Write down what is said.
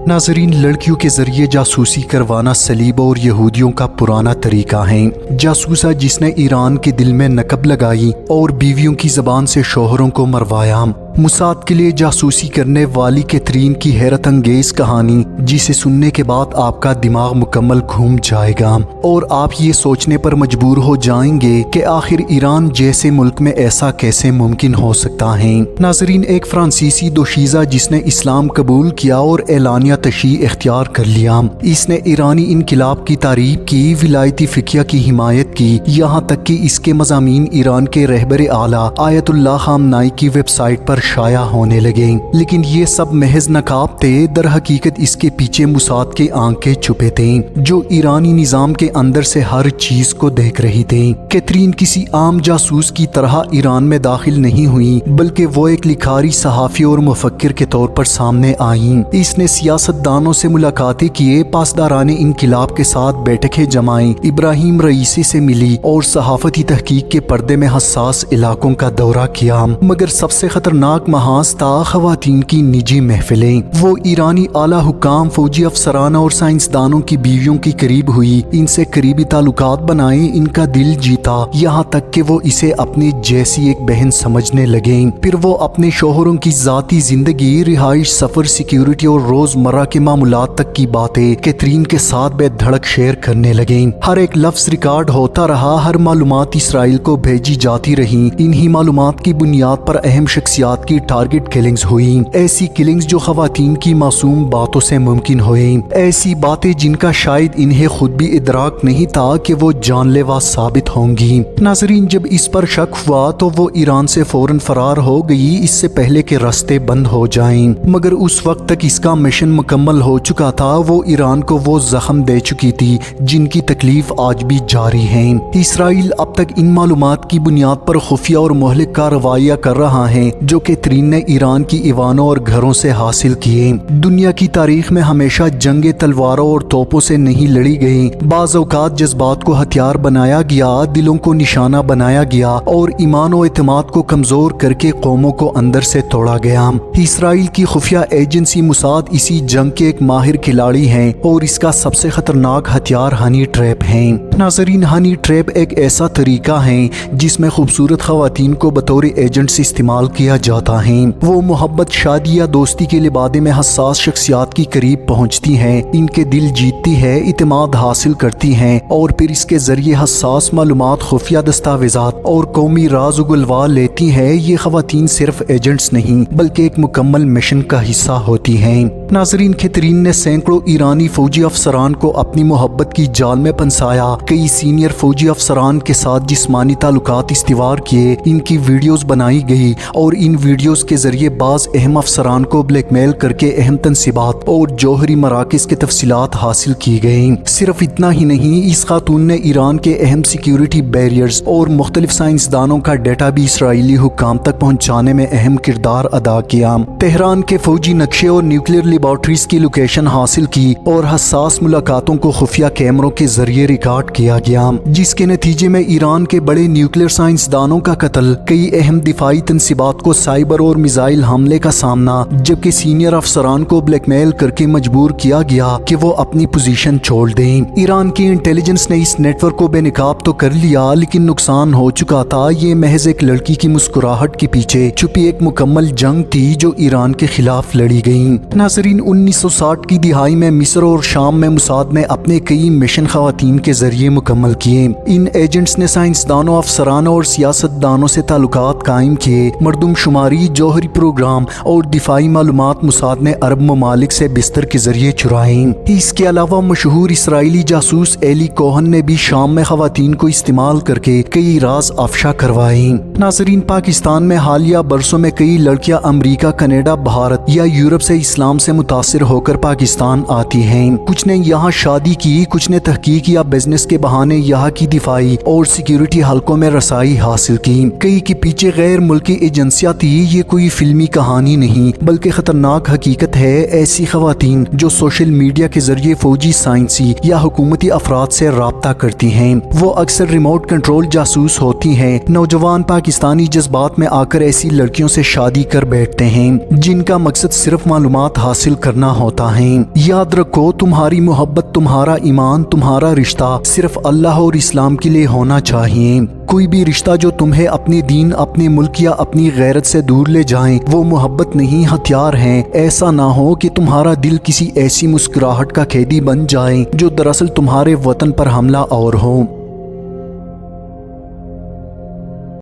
नाज़रीन, लड़कियों के जरिए जासूसी करवाना सलीब और यहूदियों का पुराना तरीका है। जासूसा जिसने ईरान के दिल में नकब लगाई और बीवियों की जबान से शोहरों को मरवाया। मुसाद के लिए जासूसी करने वाली कैथरीन की हैरत अंगेज कहानी, जिसे सुनने के बाद आपका दिमाग मुकम्मल घूम जाएगा और आप ये सोचने पर मजबूर हो जाएंगे कि आखिर ईरान जैसे मुल्क में ऐसा कैसे मुमकिन हो सकता है। नाजरीन, एक फ्रांसीसी दोशीज़ा जिसने इस्लाम कबूल किया और एलानिया तशीह इख्तियार कर लिया। इसने ईरानी इनकिलाब की तारीफ की, विलायती फिकिया की हिमायत की, यहाँ तक कि इसके मज़ामीन ईरान के रहबर आला आयतुल्लाह खामनाई की वेबसाइट पर शाया होने लगे। लेकिन ये सब महज नकाब थे, दर हकीकत इसके पीछे मुसाद के आंखें छुपे थे जो ईरानी निज़ाम के अंदर से हर चीज को देख रही थी। कैथरीन किसी आम जासूस की तरह ईरान में दाखिल नहीं हुई, बल्कि वो एक लिखारी, सहाफ़ी और मुफक्किर के तौर पर सामने आई। इसने सियासतदानों से मुलाकातें किए, पासदारान इनकिलाब के साथ बैठकें जमाई, इब्राहिम रईसी से मिली और सहाफती तहकीक के पर्दे में हसास इलाकों का दौरा किया। मगर सबसे खतरनाक महाज था खवातीन की निजी महफिलें। वो ईरानी आला हुकाम, फौजी अफसरान और साइंसदानों की बीवियों की करीब हुई, इनसे करीबी ताल्लुकात बनाए, इनका दिल जीता, यहाँ तक कि वो इसे अपनी जैसी एक बहन समझने लगे। फिर वो अपने शोहरों की जाती जिंदगी, रिहाइश, सफर, सिक्योरिटी और रोजमर्रा के मामूलात तक की बातें कैथरीन के साथ बेधड़क शेयर करने लगे। हर एक लफ्ज रिकॉर्ड होता रहा, हर मालूमात इसराइल को भेजी जाती रही। इन्हीं मालूमात की बुनियाद पर अहम शख्सियात की टारगेट किलिंग्स हुई, ऐसी किलिंग्स जो खवातीन की मासूम बातों से मुमकिन हुई, ऐसी बातें जिनका शायद इन्हें खुद भी इदराक नहीं था कि वो जानलेवा साबित होंगी। नाजरीन, जब इस पर शक हुआ तो वो ईरान से फौरन फरार हो गई, इससे पहले के रास्ते बंद हो जाएं। मगर उस वक्त तक इसका मिशन मुकम्मल हो चुका था। वो ईरान को वो जख्म दे चुकी थी जिनकी तकलीफ आज भी जारी है। इसराइल अब तक इन मालूमात की बुनियाद पर खुफिया और मोहलिक कार्रवाइयां कर रहा है जो कैथरीन ने ईरान की ईवानों और घरों से हासिल किए। दुनिया की तारीख में हमेशा जंगे तलवारों और तोपों से नहीं लड़ी गई। बाज़ औक़ात जज्बात को हथियार बनाया गया, दिलों को निशाना बनाया गया और ईमान और एतमाद को कमजोर करके कौमों को अंदर से तोड़ा गया। इसराइल की खुफिया एजेंसी मुसाद इसी जंग के एक माहिर खिलाड़ी है और इसका सबसे खतरनाक हथियार हनी ट्रैप है। नाजरीन, हनी ट्रैप एक ऐसा तरीका है जिसमें खूबसूरत खवातीन को बतौर एजेंट्स इस्तेमाल किया जाता है। वो मोहब्बत, शादी या दोस्ती के लिबादे में हसास शख्सियात की करीब पहुंचती हैं, इनके दिल जीतती है, इत्मीनान हासिल करती हैं और फिर इसके जरिए हसास मालूमात, खुफिया दस्तावेजात और कौमी राज उगलवा लेती हैं। ये खवातीन सिर्फ एजेंट्स नहीं बल्कि एक मुकम्मल मिशन का हिस्सा होती हैं। नाजरीन, कैथरीन ने सैकड़ों ईरानी फौजी अफसरान को अपनी मोहब्बत की जाल में फंसाया, कई सीनियर फौजी अफसरान के साथ जिस्मानी ताल्लुकात इस्तिवार किए, इनकी वीडियोस बनाई गई और इन वीडियोस के जरिए बाज अहम अफसरान को ब्लैकमेल करके अहम तनसीबात और जौहरी मराकज़ के तफसीलात हासिल की गई। सिर्फ इतना ही नहीं, इस खातून ने ईरान के अहम सिक्योरिटी बैरियर्स और मुख्तलिफ साइंसदानों का डेटा भी इसराइली हुकाम तक पहुँचाने में अहम किरदार अदा किया। तेहरान के फौजी नक्शे और न्यूक्लियर लेबॉर्ट्रीज की लोकेशन हासिल की और हसास मुलाकातों को खुफिया कैमरों के जरिए रिकॉर्ड किया गया, जिसके नतीजे में ईरान के बड़े न्यूक्लियर साइंसदानों का कत्ल, कई अहम दिफाई तनसीबात को साइबर और मिसाइल हमले का सामना, जबकि सीनियर अफसरान को ब्लैकमेल करके मजबूर किया गया कि वो अपनी पोजीशन छोड़ दें। ईरान की इंटेलिजेंस ने इस नेटवर्क को बेनकाब तो कर लिया, लेकिन नुकसान हो चुका था। ये महज एक लड़की की मुस्कुराहट के पीछे छुपी एक मुकम्मल जंग थी जो ईरान के खिलाफ लड़ी गई। नाजरीन, 1960 की दिहाई में मिस्र और शाम में मुसाद ने अपने कई मिशन खवातीन के जरिए मुकम्मल किए। इन एजेंट्स ने साइंसदानों, अफसरानों और सियासतदानों से ताल्लुकात कायम किए। मरदमशुमारी, जौहरी प्रोग्राम और दिफाई मालूमात मुसाद ने अरब ममालिक से बिस्तर के जरिए चुराई। इसके अलावा मशहूर इसराइली जासूस एली कोहन ने भी शाम में खवातीन को इस्तेमाल करके कई राज अफशा करवाए। नाजरीन, पाकिस्तान में हालिया बरसों में कई लड़कियां अमरीका, कनाडा, भारत या यूरोप से इस्लाम से मुतासिर होकर पाकिस्तान आती हैं। कुछ ने यहाँ शादी की, कुछ ने तहकीक या बिजनेस के बहाने यहाँ की दिफाई और सिक्योरिटी हलकों में रसाई हासिल की। कई के पीछे गैर मुल्की एजेंसियां थी یہ کوئی فلمی کہانی نہیں بلکہ خطرناک حقیقت ہے۔ ایسی خواتین جو سوشل میڈیا کے ذریعے فوجی، سائنسی یا حکومتی افراد سے رابطہ کرتی ہیں، وہ اکثر ریموٹ کنٹرول جاسوس ہوتی ہیں۔ نوجوان پاکستانی جذبات میں آ کر ایسی لڑکیوں سے شادی کر بیٹھتے ہیں جن کا مقصد صرف معلومات حاصل کرنا ہوتا ہے۔ یاد رکھو، تمہاری محبت، تمہارا ایمان، تمہارا رشتہ صرف اللہ اور اسلام کے لیے ہونا چاہیے۔ کوئی بھی رشتہ جو تمہیں اپنے دین، اپنے ملک یا اپنی غیرت سے دور لے جائیں وہ محبت نہیں، ہتھیار ہیں۔ ایسا نہ ہو کہ تمہارا دل کسی ایسی مسکراہٹ کا قیدی بن جائے جو دراصل تمہارے وطن پر حملہ آور ہو۔